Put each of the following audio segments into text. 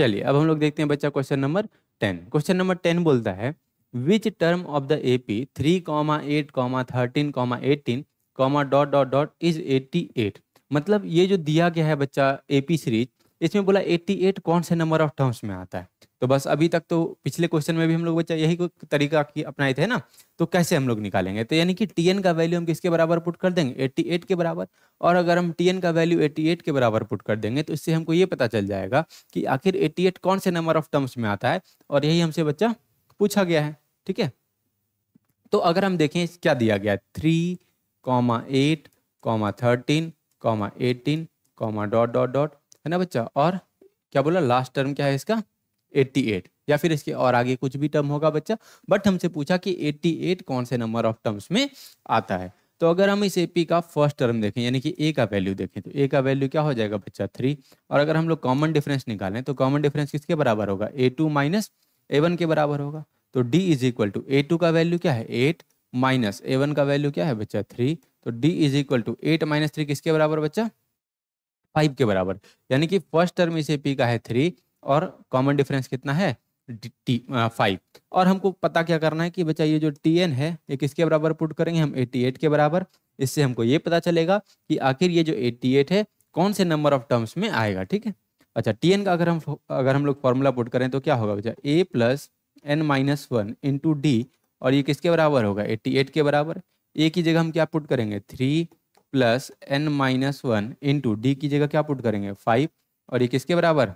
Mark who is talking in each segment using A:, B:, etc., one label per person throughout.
A: चलिए अब हम लोग देखते हैं बच्चा क्वेश्चन नंबर 10। क्वेश्चन नंबर 10 बोलता है which term of the AP 3,8,13,18, dot dot dot is 88। मतलब ये जो दिया गया है बच्चा एपी सीरीज, इसमें बोला 88 कौन से नंबर ऑफ टर्म्स में आता है। तो बस अभी तक तो पिछले क्वेश्चन में भी हम लोग बच्चा यही तरीका अपनाए थे ना, तो कैसे हम लोग निकालेंगे। तो यानी कि टीएन का वैल्यू हम किसके बराबर पुट कर देंगे, 88 के बराबर। और अगर हम टीएन का वैल्यू 88 के बराबर पुट कर देंगे तो इससे हमको ये पता चल जाएगा कि आखिर 88 कौन से नंबर ऑफ टर्म्स में आता है, और यही हमसे बच्चा पूछा गया है। ठीक है, तो अगर हम देखें क्या दिया गया है, 3,8,13,18, डॉट डॉट डॉट, है ना बच्चा। और क्या बोला, लास्ट टर्म क्या है इसका, 88, या फिर इसके और आगे कुछ भी टर्म होगा बच्चा। बट हमसे पूछा कि 88 कौन से नंबर ऑफ टर्म्स में आता है। तो अगर हम इस एपी का फर्स्ट टर्म देखें यानी कि ए का वैल्यू देखें, तो ए का वैल्यू क्या हो जाएगा बच्चा 3। और अगर हम लोग कॉमन डिफरेंस निकालें तो कॉमन डिफरेंस किसके बराबर होगा, A2 माइनस A1 के बराबर होगा। तो D is equal to A2 का वैल्यू क्या है 8 माइनस A1 का वैल्यू क्या है बच्चा 3। तो D is equal to 8 minus 3 किसके बराबर बच्चा, 5 के बराबर। यानी कि फर्स्ट टर्म इस एपी का है 3 और कॉमन डिफरेंस कितना है 5। और हमको पता क्या करना है कि बच्चा ये जो Tn है ये किसके बराबर पुट करेंगे हम, 88 के बराबर। इससे हमको ये पता चलेगा कि आखिर ये जो 88 है कौन से नंबर ऑफ टर्म्स में आएगा। ठीक है, अच्छा Tn का अगर हम लोग फॉर्मूला पुट करें तो क्या होगा बच्चा, a plus n minus 1 into D. और ये किसके बराबर होगा, 88 के बराबर। a की जगह हम क्या पुट करेंगे, 3 plus n minus 1 into D की जगह क्या पुट करेंगे 5। और ये किसके बराबर,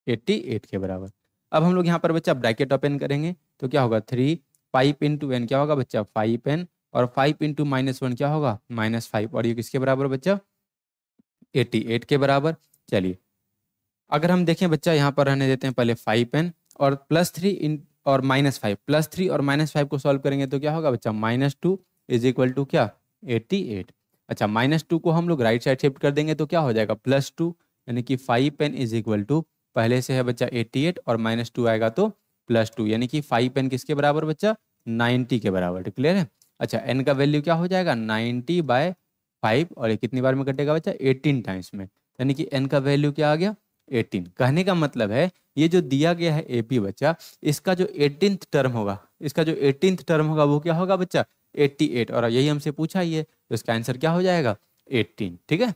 A: 88 के बराबर। अब हम लोग यहाँ पर बच्चा ब्रैकेट ओपन करेंगे तो क्या होगा, 3 5 इंटू एन क्या होगा बच्चा 5n, और 5 इंटू माइनस 1 क्या होगा -5। और ये किसके बराबर बच्चा, 88 के बराबर। चलिए अगर हम देखें बच्चा यहाँ पर रहने देते हैं पहले 5n और +3 और -5, +3 और -5 को सॉल्व करेंगे तो क्या होगा बच्चा, -2 इज इक्वल टू क्या 88। अच्छा -2 को हम लोग राइट साइड शिफ्ट कर देंगे तो क्या हो जाएगा +2, यानी कि 5n इज इक्वल टू, पहले से है बच्चा 88 और -2 आएगा तो +2, यानी कि 5n किसके बराबर बच्चा 90 के बराबर। क्लियर है। अच्छा n का वैल्यू क्या हो जाएगा 90/5, और ये कितनी बार में कटेगा बच्चा 18 टाइम्स में, यानी कि n का वैल्यू क्या आ गया 18। कहने का मतलब है ये जो दिया गया है एपी बच्चा, इसका जो 18th टर्म होगा, इसका जो 18th टर्म होगा वो क्या होगा बच्चा 88, और यही हमसे पूछा ही है, तो इसका आंसर क्या हो जाएगा 18। ठीक है।